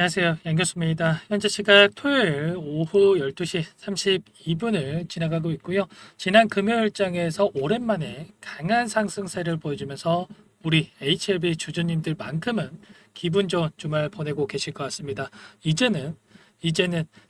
안녕하세요. 양교수입니다. 현재 시각 토요일 오후 12시 32분을 지나가고 있고요. 지난 금요일장에서 오랜만에 강한 상승세를 보여주면서 우리 HLB 주주님들만큼은 기분 좋은 주말 보내고 계실 것 같습니다. 이제는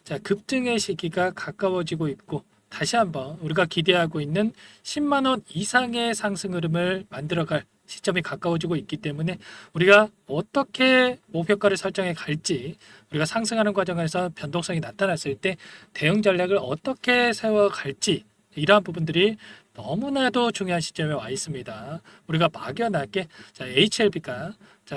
자, 급등의 시기가 가까워지고 있고 다시 한번 우리가 기대하고 있는 10만 원 이상의 상승 흐름을 만들어갈 시점이 가까워지고 있기 때문에 우리가 어떻게 목표가를 설정해 갈지, 우리가 상승하는 과정에서 변동성이 나타났을 때 대응 전략을 어떻게 세워 갈지, 이러한 부분들이 너무나도 중요한 시점에 와 있습니다. 우리가 막연하게 HLB가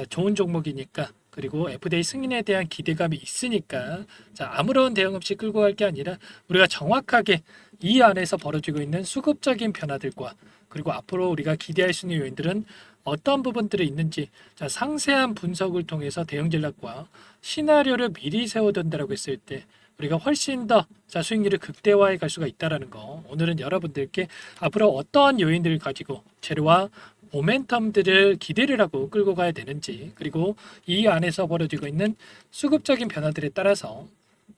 좋은 종목이니까, 그리고 FDA 승인에 대한 기대감이 있으니까 아무런 대응 없이 끌고 갈 게 아니라 우리가 정확하게 이 안에서 벌어지고 있는 수급적인 변화들과, 그리고 앞으로 우리가 기대할 수 있는 요인들은 어떤 부분들이 있는지 상세한 분석을 통해서 대응 전략과 시나리오를 미리 세워둔다라고 했을 때 우리가 훨씬 더 수익률을 극대화해 갈 수가 있다라는 거, 오늘은 여러분들께 앞으로 어떠한 요인들을 가지고 재료와 모멘텀들을 기대를 하고 끌고 가야 되는지, 그리고 이 안에서 벌어지고 있는 수급적인 변화들에 따라서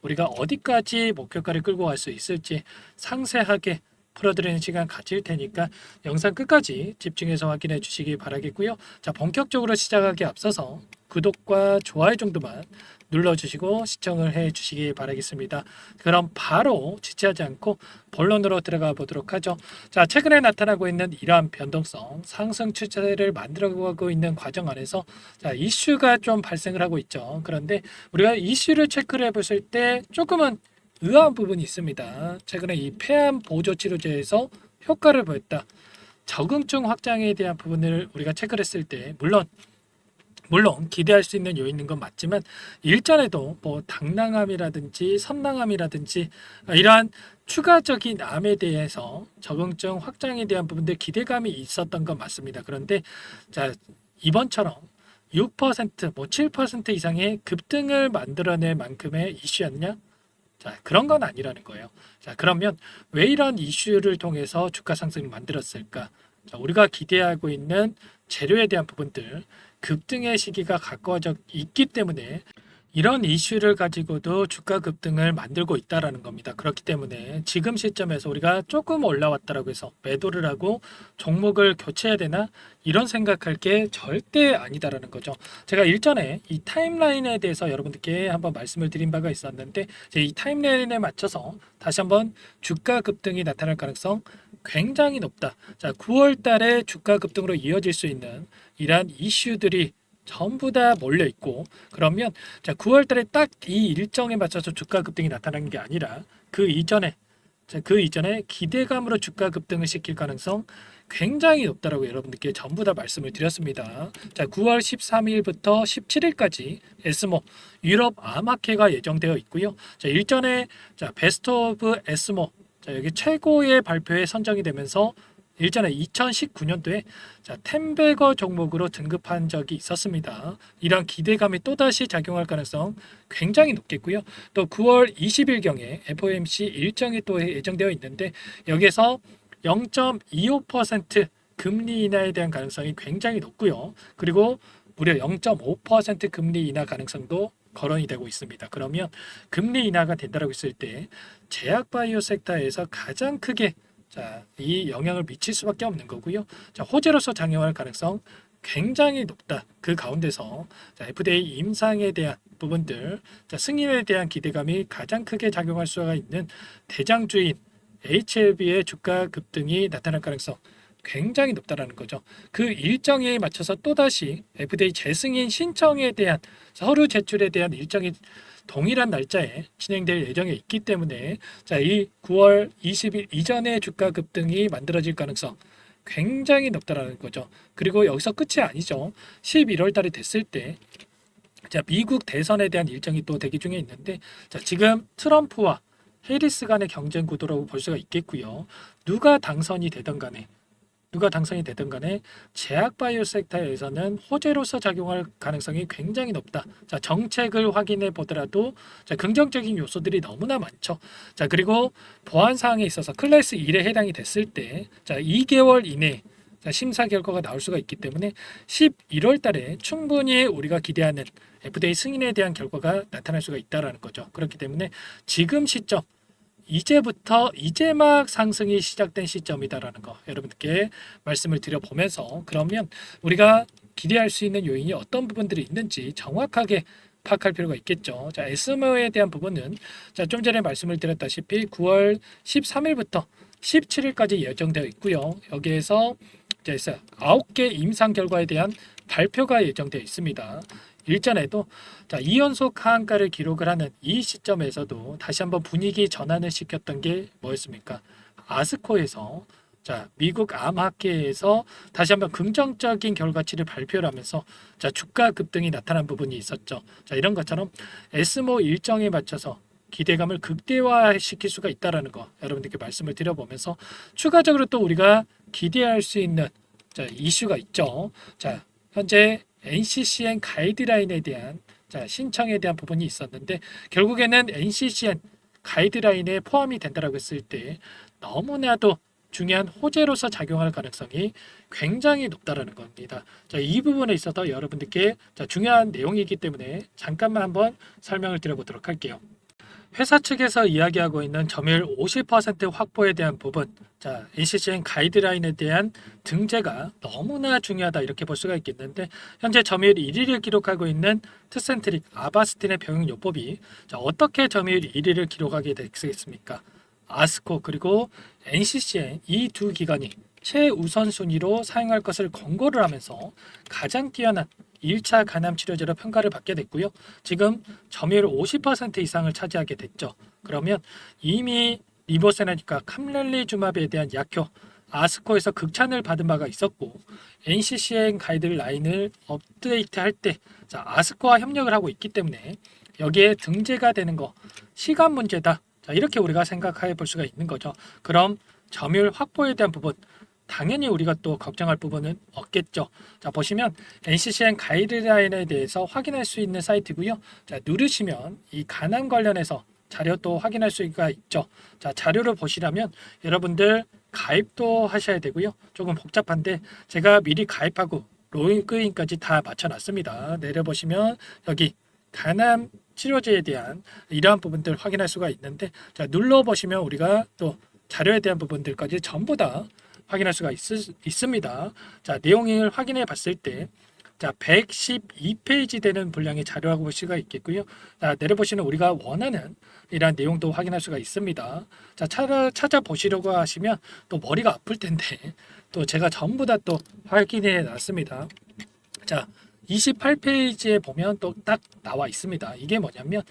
우리가 어디까지 목표가를 끌고 갈 수 있을지 상세하게 풀어드리는 시간 가질 테니까 영상 끝까지 집중해서 확인해 주시기 바라겠고요. 본격적으로 시작하기 앞서서 구독과 좋아요 정도만 눌러주시고 시청을 해 주시기 바라겠습니다. 그럼 바로 지체하지 않고 본론으로 들어가 보도록 하죠. 최근에 나타나고 있는 이러한 변동성, 상승 추세를 만들어가고 있는 과정 안에서 이슈가 좀 발생을 하고 있죠. 그런데 우리가 이슈를 체크를 해봤을 때 조금은 의아한 부분이 있습니다. 최근에 이 폐암 보조 치료제에서 효과를 보였다. 적응증 확장에 대한 부분을 우리가 체크를 했을 때 물론 기대할 수 있는 요인인 건 맞지만 일전에도 뭐 당낭암이라든지 선낭암이라든지 이러한 추가적인 암에 대해서 적응증 확장에 대한 부분들 기대감이 있었던 건 맞습니다. 그런데 이번처럼 6%, 뭐 7% 이상의 급등을 만들어낼 만큼의 이슈였냐? 그런 건 아니라는 거예요. 그러면 왜 이런 이슈를 통해서 주가 상승을 만들었을까? 우리가 기대하고 있는 재료에 대한 부분들, 급등의 시기가 가까워져 있기 때문에 이런 이슈를 가지고도 주가 급등을 만들고 있다라는 겁니다. 그렇기 때문에 지금 시점에서 우리가 조금 올라왔다라고 해서 매도를 하고 종목을 교체해야 되나 이런 생각할 게 절대 아니다라는 거죠. 제가 일전에 이 타임라인에 대해서 여러분들께 한번 말씀을 드린 바가 있었는데 이제 이 타임라인에 맞춰서 다시 한번 주가 급등이 나타날 가능성 굉장히 높다. 9월 달에 주가 급등으로 이어질 수 있는 이러한 이슈들이 전부 다 몰려 있고, 그러면 9월 달에 딱 이 일정에 맞춰서 주가 급등이 나타나는 게 아니라 그 이전에 기대감으로 주가 급등을 시킬 가능성 굉장히 높다라고 여러분들께 전부 다 말씀을 드렸습니다. 9월 13일부터 17일까지 에스모 유럽 암학회가 예정되어 있고요. 일전에 베스트 오브 에스모, 여기 최고의 발표에 선정이 되면서 일전에 2019년도에 텐베거 종목으로 등급한 적이 있었습니다. 이런 기대감이 또다시 작용할 가능성 굉장히 높겠고요. 또 9월 20일경에 FOMC 일정이 또 예정되어 있는데 여기에서 0.25% 금리 인하에 대한 가능성이 굉장히 높고요. 그리고 무려 0.5% 금리 인하 가능성도 거론이 되고 있습니다. 그러면 금리 인하가 된다고 했을 때 제약 바이오 섹터에서 가장 크게 이 영향을 미칠 수밖에 없는 거고요. 호재로서 작용할 가능성 굉장히 높다. 그 가운데서 FDA 임상에 대한 부분들, 승인에 대한 기대감이 가장 크게 작용할 수가 있는 대장주인 HLB의 주가 급등이 나타날 가능성 굉장히 높다라는 거죠. 그 일정에 맞춰서 또다시 FDA 재승인 신청에 대한 서류 제출에 대한 일정이 동일한 날짜에 진행될 예정에 있기 때문에 이 9월 20일 이전의 주가 급등이 만들어질 가능성 굉장히 높다라는 거죠. 그리고 여기서 끝이 아니죠. 11월 달이 됐을 때 미국 대선에 대한 일정이 또 대기 중에 있는데 지금 트럼프와 해리스 간의 경쟁 구도라고 볼 수가 있겠고요. 누가 당선이 되든 간에 제약 바이오 섹터에서는 호재로서 작용할 가능성이 굉장히 높다. 정책을 확인해 보더라도 긍정적인 요소들이 너무나 많죠. 그리고 보안 사항에 있어서 클래스 1에 해당이 됐을 때 2개월 이내 자, 심사 결과가 나올 수가 있기 때문에 11월 달에 충분히 우리가 기대하는 FDA 승인에 대한 결과가 나타날 수가 있다라는 거죠. 그렇기 때문에 지금 시점 이제부터 이제 막 상승이 시작된 시점이다라는 거 여러분들께 말씀을 드려보면서 그러면 우리가 기대할 수 있는 요인이 어떤 부분들이 있는지 정확하게 파악할 필요가 있겠죠. 자, SMO에 대한 부분은 자, 좀 전에 말씀을 드렸다시피 9월 13일부터 17일까지 예정되어 있고요. 여기에서 이제 9개 임상 결과에 대한 발표가 예정되어 있습니다. 일전에도 자, 2연속 하한가를 기록을 하는 이 시점에서도 다시 한번 분위기 전환을 시켰던 게 뭐였습니까? 아스코에서 자, 미국 암학회에서 다시 한번 긍정적인 결과치를 발표를 하면서 자, 주가 급등이 나타난 부분이 있었죠. 자, 이런 것처럼 에스모 일정에 맞춰서 기대감을 극대화시킬 수가 있다라는 거 여러분들께 말씀을 드려보면서 추가적으로 또 우리가 기대할 수 있는 자, 이슈가 있죠. 자, 현재 NCCN 가이드라인에 대한 자, 신청에 대한 부분이 있었는데 결국에는 NCCN 가이드라인에 포함이 된다라고 했을 때 너무나도 중요한 호재로서 작용할 가능성이 굉장히 높다라는 겁니다. 자, 이 부분에 있어서 여러분들께 자, 중요한 내용이기 때문에 잠깐만 한번 설명을 드려보도록 할게요. 회사 측에서 이야기하고 있는 점유율 50% 확보에 대한 부분, 자, NCCN 가이드라인에 대한 등재가 너무나 중요하다 이렇게 볼 수가 있겠는데 현재 점유율 1위를 기록하고 있는 트센트릭, 아바스틴의 병용요법이 자, 어떻게 점유율 1위를 기록하게 되겠습니까? 아스코 그리고 NCCN 이 두 기관이 최우선순위로 사용할 것을 권고를 하면서 가장 뛰어난 1차 간암 치료제로 평가를 받게 됐고요. 지금 점유율 50% 이상을 차지하게 됐죠. 그러면 이미 리보세라니까 캄렐리주맙에 대한 약효 아스코에서 극찬을 받은 바가 있었고 NCCN 가이드라인을 업데이트할 때 자, 아스코와 협력을 하고 있기 때문에 여기에 등재가 되는 거 시간 문제다. 자, 이렇게 우리가 생각해 볼 수가 있는 거죠. 그럼 점유율 확보에 대한 부분 당연히 우리가 또 걱정할 부분은 없겠죠. 자, 보시면 NCCN 가이드라인에 대해서 확인할 수 있는 사이트고요. 자, 누르시면 이 간암 관련해서 자료 또 확인할 수가 있죠. 자, 자료를 보시려면 여러분들 가입도 하셔야 되고요. 조금 복잡한데 제가 미리 가입하고 로그인까지 다 맞춰놨습니다. 내려보시면 여기 간암 치료제에 대한 이러한 부분들 확인할 수가 있는데 자, 눌러보시면 우리가 또 자료에 대한 부분들까지 전부 다 확인할 수가 있습니다. 자, 내용을 확인해 봤을 때 자, 112페이지 되는 분량의 자료라고 볼 수가 있겠고요. 자, 내려보시면 우리가 원하는 이러한 내용도 확인할 수가 있습니다. 자, 찾아보시려고 하시면 또 머리가 아플 텐데 또 제가 전부 다 또 확인해 놨습니다. 자, 28페이지에 보면 또 딱 나와 있습니다. 이게 뭐냐면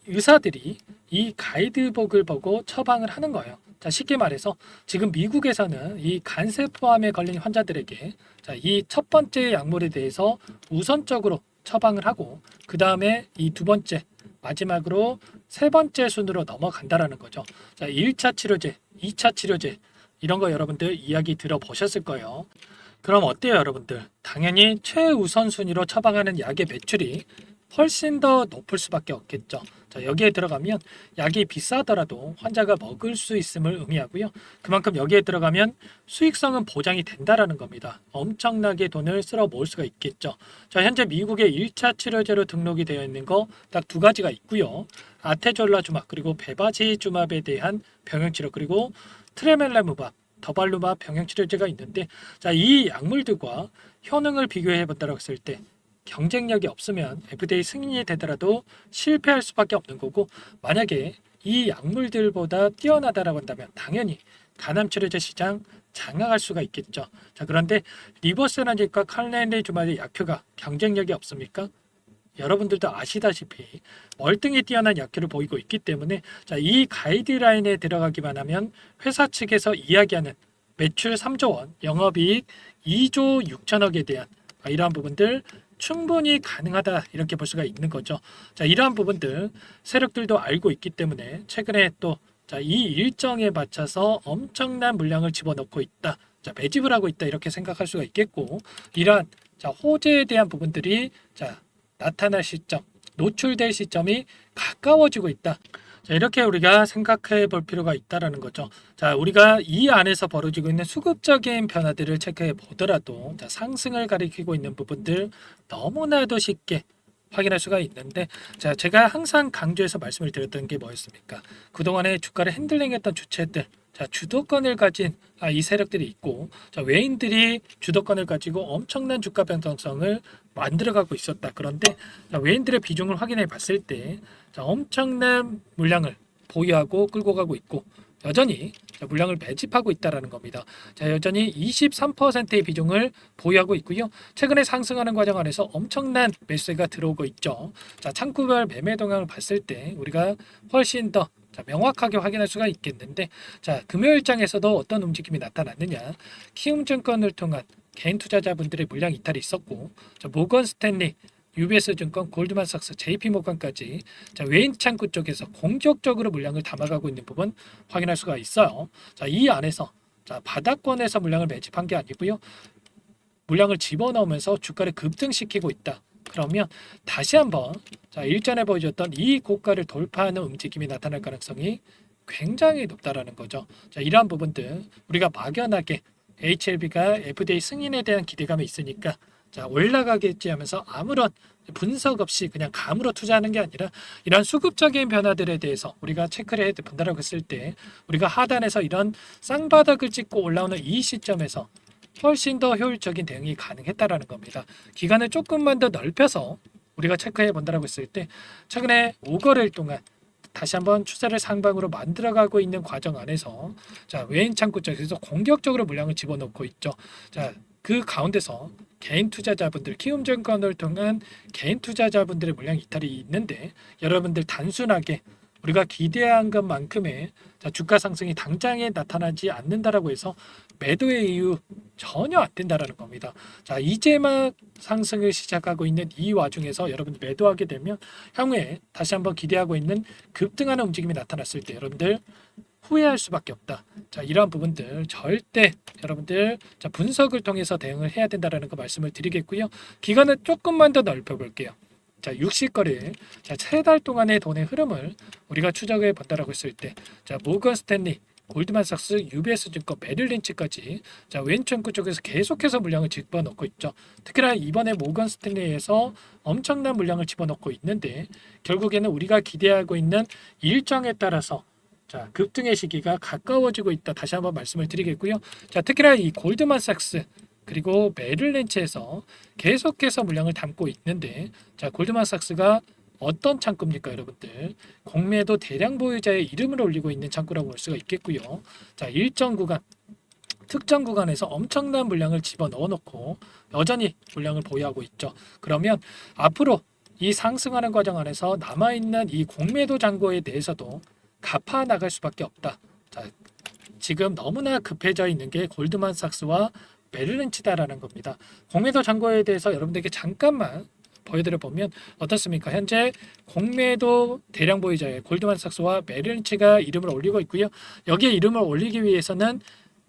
의사들이 이 가이드북을 보고 처방을 하는 거예요. 자, 쉽게 말해서 지금 미국에서는 이 간세포암에 걸린 환자들에게 자, 이 첫 번째 약물에 대해서 우선적으로 처방을 하고 그 다음에 이 두 번째 마지막으로 세 번째 순으로 넘어간다라는 거죠. 자, 1차 치료제, 2차 치료제 이런 거 여러분들 이야기 들어보셨을 거예요. 그럼 어때요, 여러분들? 당연히 최우선 순위로 처방하는 약의 매출이 훨씬 더 높을 수밖에 없겠죠. 자, 여기에 들어가면 약이 비싸더라도 환자가 먹을 수 있음을 의미하고요. 그만큼 여기에 들어가면 수익성은 보장이 된다라는 겁니다. 엄청나게 돈을 쓸어 모을 수가 있겠죠. 자, 현재 미국의 1차 치료제로 등록이 되어 있는 거 딱 두 가지가 있고요. 아테졸라주맙 그리고 베바지주맙에 대한 병용치료 그리고 트레멜라무밥 더발루맙 병용치료제가 있는데 자, 이 약물들과 효능을 비교해 본다고 했을 때 경쟁력이 없으면 FDA 승인이 되더라도 실패할 수밖에 없는 거고 만약에 이 약물들보다 뛰어나다라고 한다면 당연히 간암치료제 시장 장악할 수가 있겠죠. 자, 그런데 리버세라직과 칼렌리주마의 약효가 경쟁력이 없습니까? 여러분들도 아시다시피 월등히 뛰어난 약효를 보이고 있기 때문에 자, 이 가이드라인에 들어가기만 하면 회사 측에서 이야기하는 매출 3조 원, 영업이익 2조 6천억에 대한 이러한 부분들 충분히 가능하다 이렇게 볼 수가 있는 거죠. 자, 이러한 부분들 세력들도 알고 있기 때문에 최근에 또 자, 이 일정에 맞춰서 엄청난 물량을 집어넣고 있다. 자, 매집을 하고 있다 이렇게 생각할 수가 있겠고 이러한 자, 호재에 대한 부분들이 자, 나타날 시점, 노출될 시점이 가까워지고 있다. 자, 이렇게 우리가 생각해 볼 필요가 있다라는 거죠. 자, 우리가 이 안에서 벌어지고 있는 수급적인 변화들을 체크해 보더라도 자, 상승을 가리키고 있는 부분들 너무나도 쉽게 확인할 수가 있는데, 자, 제가 항상 강조해서 말씀을 드렸던 게 뭐였습니까? 그동안에 주가를 핸들링했던 주체들, 자, 주도권을 가진 이 세력들이 있고, 자, 외인들이 주도권을 가지고 엄청난 주가 변동성을 만들어가고 있었다. 그런데 자, 외인들의 비중을 확인해 봤을 때 자, 엄청난 물량을 보유하고 끌고 가고 있고 여전히 자, 물량을 매집하고 있다라는 겁니다. 자, 여전히 23%의 비중을 보유하고 있고요. 최근에 상승하는 과정 안에서 엄청난 매수가 들어오고 있죠. 자, 창구별 매매 동향을 봤을 때 우리가 훨씬 더 자, 명확하게 확인할 수가 있겠는데, 자, 금요일장에서도 어떤 움직임이 나타났느냐? 키움증권을 통한 개인 투자자분들의 물량 이탈이 있었고, 자, 모건 스탠리, UBS 증권, 골드만삭스, JP모건까지 자, 외인 창구 쪽에서 공격적으로 물량을 담아가고 있는 부분 확인할 수가 있어요. 자, 이 안에서 자, 바닥권에서 물량을 매집한 게 아니고요. 물량을 집어넣으면서 주가를 급등시키고 있다. 그러면 다시 한번 자, 일전에 보여줬던 이 고가를 돌파하는 움직임이 나타날 가능성이 굉장히 높다라는 거죠. 자, 이러한 부분들 우리가 막연하게 HLB가 FDA 승인에 대한 기대감이 있으니까 자, 올라가겠지 하면서 아무런 분석 없이 그냥 감으로 투자하는 게 아니라 이런 수급적인 변화들에 대해서 우리가 체크를 해 본다라고 했을 때 우리가 하단에서 이런 쌍바닥을 찍고 올라오는 이 시점에서 훨씬 더 효율적인 대응이 가능했다라는 겁니다. 기간을 조금만 더 넓혀서 우리가 체크해 본다라고 했을 때 최근에 5거래일 동안 다시 한번 추세를 상방으로 만들어가고 있는 과정 안에서 자, 외인 창구 쪽에서 공격적으로 물량을 집어넣고 있죠. 자, 그 가운데서 개인 투자자분들, 키움증권을 통한 개인 투자자분들의 물량 이탈이 있는데 여러분들 단순하게 우리가 기대한 것만큼의 자, 주가 상승이 당장에 나타나지 않는다라고 해서 매도의 이유 전혀 안 된다라는 겁니다. 자, 이제 막 상승을 시작하고 있는 이 와중에서 여러분들 매도하게 되면 향후에 다시 한번 기대하고 있는 급등하는 움직임이 나타났을 때 여러분들 후회할 수밖에 없다. 자, 이러한 부분들 절대 여러분들 자, 분석을 통해서 대응을 해야 된다라는 거 말씀을 드리겠고요. 기간을 조금만 더 넓혀 볼게요. 자, 60거래일 자, 3달 동안의 돈의 흐름을 우리가 추적해 본다라고 했을 때 자, 모건 스탠리, 골드만삭스, UBS 증권, 메릴린치까지 자, 왼쪽구 쪽에서 계속해서 물량을 집어넣고 있죠. 특히나 이번에 모건 스탠리에서 엄청난 물량을 집어넣고 있는데 결국에는 우리가 기대하고 있는 일정에 따라서 자, 급등의 시기가 가까워지고 있다. 다시 한번 말씀을 드리겠고요. 자, 특히나 이 골드만삭스 그리고 메릴린치에서 계속해서 물량을 담고 있는데 자, 골드만삭스가 어떤 창구입니까, 여러분들? 공매도 대량 보유자의 이름을 올리고 있는 창구라고 볼 수가 있겠고요. 자, 일정 구간 특정 구간에서 엄청난 물량을 집어넣어 놓고 여전히 물량을 보유하고 있죠. 그러면 앞으로 이 상승하는 과정 안에서 남아있는 이 공매도 잔고에 대해서도 갚아 나갈 수밖에 없다. 자, 지금 너무나 급해져 있는 게 골드만삭스와 메릴린치다라는 겁니다. 공매도 잔고에 대해서 여러분들에게 잠깐만 보여드려 보면 어떻습니까? 현재 공매도 대량 보유자의 골드만삭스와 메릴린치가 이름을 올리고 있고요. 여기에 이름을 올리기 위해서는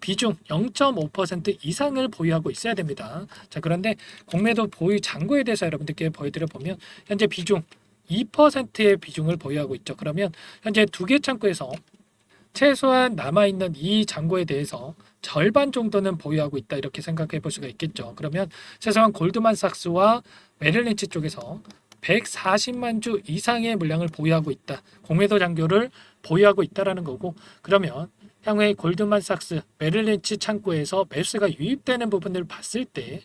비중 0.5% 이상을 보유하고 있어야 됩니다. 자, 그런데 공매도 보유 잔고에 대해서 여러분들께 보여드려 보면 현재 비중 2%의 비중을 보유하고 있죠. 그러면 현재 두 개 창구에서 최소한 남아있는 이 잔고에 대해서 절반 정도는 보유하고 있다 이렇게 생각해 볼 수가 있겠죠. 그러면 최소한 골드만삭스와 메릴린치 쪽에서 140만 주 이상의 물량을 보유하고 있다. 공매도 잔고를 보유하고 있다라는 거고 그러면 향후에 골드만삭스, 메릴린치 창구에서 매수가 유입되는 부분을 봤을 때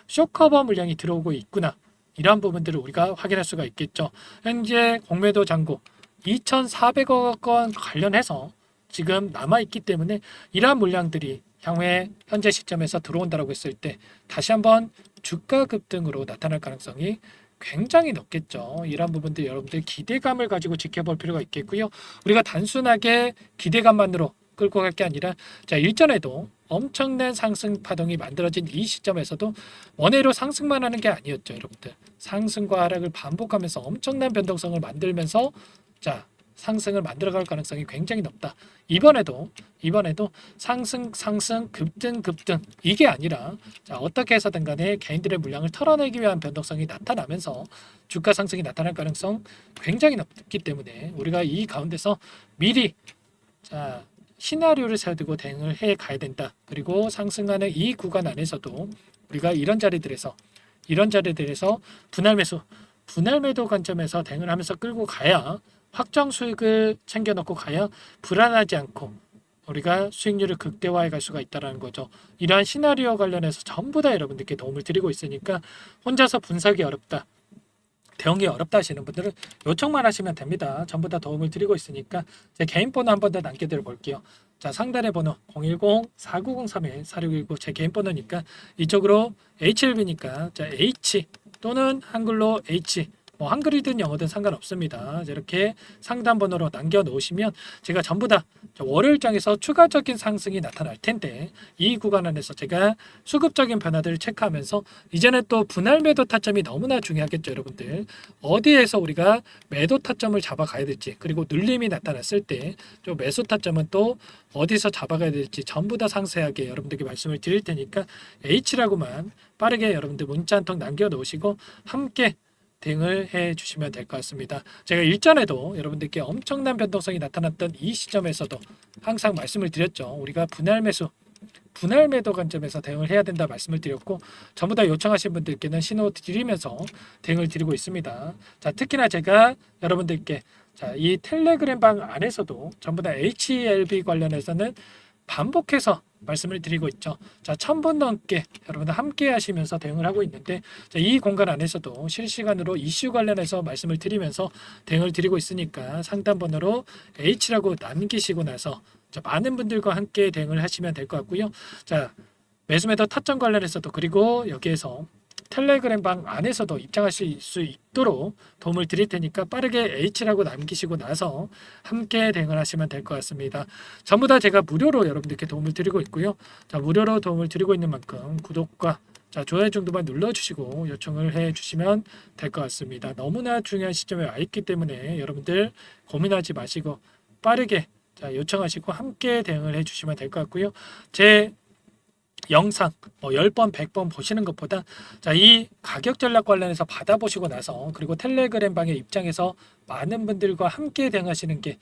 쇼커버 물량이 들어오고 있구나. 이러한 부분들을 우리가 확인할 수가 있겠죠. 현재 공매도 잔고 2,400억 원 관련해서 지금 남아있기 때문에 이러한 물량들이 향후에 현재 시점에서 들어온다고 했을 때 다시 한번 주가 급등으로 나타날 가능성이 굉장히 높겠죠. 이러한 부분들 여러분들 기대감을 가지고 지켜볼 필요가 있겠고요. 우리가 단순하게 기대감만으로 끌고 갈 게 아니라 자, 일전에도 엄청난 상승 파동이 만들어진 이 시점에서도 원회로 상승만 하는 게 아니었죠, 여러분들. 상승과 하락을 반복하면서 엄청난 변동성을 만들면서 자, 상승을 만들어갈 가능성이 굉장히 높다. 이번에도 상승 급등 이게 아니라 자, 어떻게 해서든 간에 개인들의 물량을 털어내기 위한 변동성이 나타나면서 주가 상승이 나타날 가능성 굉장히 높기 때문에 우리가 이 가운데서 미리 자 시나리오를 세워두고 대응을 해 가야 된다. 그리고 상승하는 이 구간 안에서도 우리가 이런 자리들에서 분할 매도 관점에서 대응을 하면서 끌고 가야 확정 수익을 챙겨 넣고 가야 불안하지 않고 우리가 수익률을 극대화해 갈 수가 있다는 거죠. 이러한 시나리오 관련해서 전부 다 여러분들께 도움을 드리고 있으니까 혼자서 분석이 어렵다. 대응이 어렵다 하시는 분들은 요청만 하시면 됩니다. 전부 다 도움을 드리고 있으니까 제 개인 번호 한 번 더 남겨드려 볼게요. 자, 상단의 번호 010-4903-4619 제 개인 번호니까 이쪽으로 HLB니까 자, H 또는 한글로 H 뭐 한글이든 영어든 상관없습니다. 이렇게 상단 번호로 남겨 놓으시면 제가 전부 다 월요일장에서 추가적인 상승이 나타날 텐데 이 구간 안에서 제가 수급적인 변화들을 체크하면서 이제는 또 분할 매도 타점이 너무나 중요하겠죠, 여러분들. 어디에서 우리가 매도 타점을 잡아가야 될지 그리고 눌림이 나타났을 때 또 매수 타점은 또 어디서 잡아가야 될지 전부 다 상세하게 여러분들께 말씀을 드릴 테니까 H라고만 빠르게 여러분들 문자 한 통 남겨 놓으시고 함께 대응을 해 주시면 될 것 같습니다. 제가 일전에도 여러분들께 엄청난 변동성이 나타났던 이 시점에서도 항상 말씀을 드렸죠. 우리가 분할 매도 관점에서 대응을 해야 된다 말씀을 드렸고 전부 다 요청하신 분들께는 신호 드리면서 대응을 드리고 있습니다. 자, 특히나 제가 여러분들께 자, 이 텔레그램 방 안에서도 전부 다 HLB 관련해서는 반복해서 말씀을 드리고 있죠. 자, 1000분 넘게 여러분들 함께 하시면서 대응을 하고 있는데 자, 이 공간 안에서도 실시간으로 이슈 관련해서 말씀을 드리면서 대응을 드리고 있으니까 상단 번호로 H라고 남기시고 나서 자, 많은 분들과 함께 대응을 하시면 될 것 같고요. 자, 매수매도 타점 관련해서도 그리고 여기에서 텔레그램 방 안에서도 입장하실 수 있도록 도움을 드릴 테니까 빠르게 H라고 남기시고 나서 함께 대응을 하시면 될 것 같습니다. 전부 다 제가 무료로 여러분들께 도움을 드리고 있고요. 자, 무료로 도움을 드리고 있는 만큼 구독과 자, 좋아요 정도만 눌러주시고 요청을 해주시면 될 것 같습니다. 너무나 중요한 시점에 와 있기 때문에 여러분들 고민하지 마시고 빠르게 자, 요청하시고 함께 대응을 해주시면 될 것 같고요. 제 영상 뭐 10번, 100번 보시는 것보다 자, 이 가격 전략 관련해서 받아보시고 나서 그리고 텔레그램 방의 입장에서 많은 분들과 함께 대응하시는 게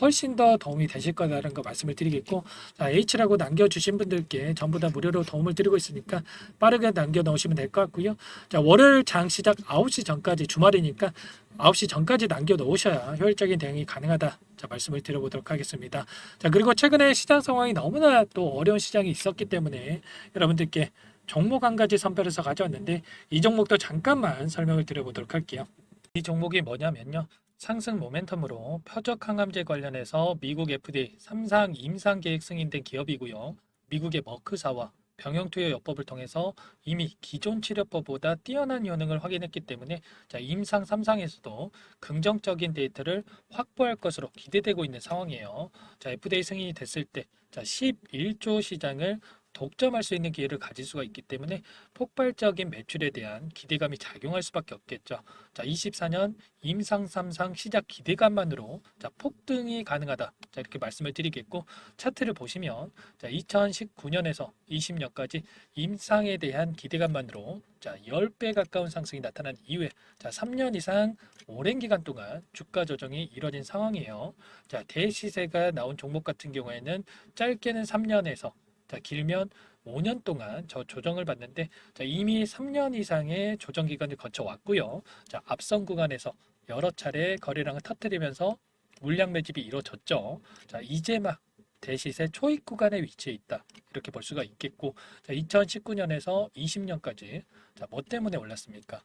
훨씬 더 도움이 되실 거다라는 거 말씀을 드리겠고 자, H라고 남겨주신 분들께 전부 다 무료로 도움을 드리고 있으니까 빠르게 남겨 놓으시면 될 것 같고요. 자, 월요일 장 시작 9시 전까지 주말이니까 9시 전까지 남겨 놓으셔야 효율적인 대응이 가능하다. 자, 말씀을 드려보도록 하겠습니다. 자, 그리고 최근에 시장 상황이 너무나 또 어려운 시장이 있었기 때문에 여러분들께 종목 한 가지 선별해서 가져왔는데 이 종목도 잠깐만 설명을 드려보도록 할게요. 이 종목이 뭐냐면요. 상승 모멘텀으로 표적 항암제 관련해서 미국 FDA 3상 임상 계획 승인된 기업이고요. 미국의 머크사와 병용투여 요법을 통해서 이미 기존 치료법보다 뛰어난 효능을 확인했기 때문에 자, 임상 3상에서도 긍정적인 데이터를 확보할 것으로 기대되고 있는 상황이에요. 자, FDA 승인이 됐을 때 자, 11조 시장을 독점할 수 있는 기회를 가질 수가 있기 때문에 폭발적인 매출에 대한 기대감이 작용할 수밖에 없겠죠. 자, 24년 임상 3상 시작 기대감만으로 자, 폭등이 가능하다. 자, 이렇게 말씀을 드리겠고 차트를 보시면 자, 2019년에서 20년까지 임상에 대한 기대감만으로 자, 10배 가까운 상승이 나타난 이후에 자, 3년 이상 오랜 기간 동안 주가 조정이 이뤄진 상황이에요. 자, 대시세가 나온 종목 같은 경우에는 짧게는 3년에서 자, 길면 5년 동안 저 조정을 받는데 자, 이미 3년 이상의 조정 기간을 거쳐 왔고요. 자, 앞선 구간에서 여러 차례 거래량을 터뜨리면서 물량 매집이 이루어졌죠. 자, 이제 막 대시세 초입 구간에 위치해 있다. 이렇게 볼 수가 있겠고 자, 2019년에서 20년까지 자, 뭐 때문에 올랐습니까?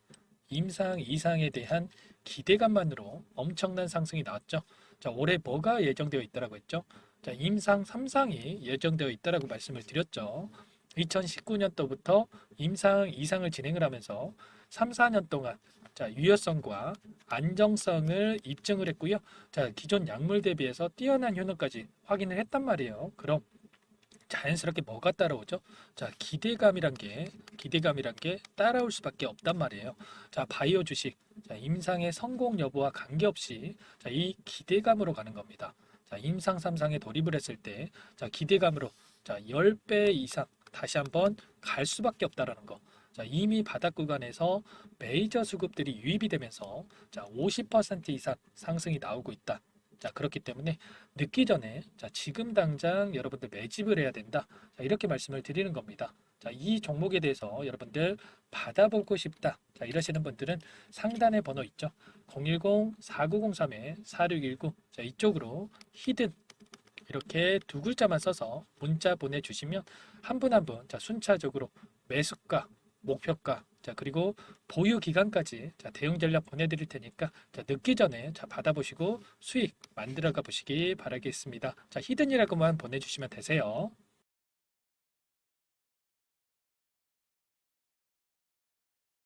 임상 이상에 대한 기대감만으로 엄청난 상승이 나왔죠. 자, 올해 뭐가 예정되어 있다라고 했죠? 자, 임상 3상이 예정되어 있다라고 말씀을 드렸죠. 2019년도부터 임상 2상을 진행을 하면서 3, 4년 동안 자, 유효성과 안정성을 입증을 했고요. 자, 기존 약물 대비해서 뛰어난 효능까지 확인을 했단 말이에요. 그럼 자연스럽게 뭐가 따라오죠? 자, 기대감이란 게 따라올 수밖에 없단 말이에요. 자, 바이오 주식. 자, 임상의 성공 여부와 관계없이 자, 이 기대감으로 가는 겁니다. 자, 임상 3상에 돌입을 했을 때 자, 기대감으로 자, 10배 이상 다시 한번 갈 수밖에 없다라는 거. 자, 이미 바닥 구간에서 메이저 수급들이 유입이 되면서 자, 50% 이상 상승이 나오고 있다. 자, 그렇기 때문에 늦기 전에 자, 지금 당장 여러분들 매집을 해야 된다. 자, 이렇게 말씀을 드리는 겁니다. 자, 이 종목에 대해서 여러분들 받아보고 싶다. 자, 이러시는 분들은 상단에 번호 있죠. 010-4903-4619. 자, 이쪽으로 히든 이렇게 두 글자만 써서 문자 보내주시면 한 분 한 분 자, 순차적으로 매수가, 목표가, 자, 그리고 보유 기간까지 자, 대응 전략 보내드릴 테니까 자, 늦기 전에 자, 받아보시고 수익 만들어가 보시기 바라겠습니다. 자, 히든이라고만 보내주시면 되세요.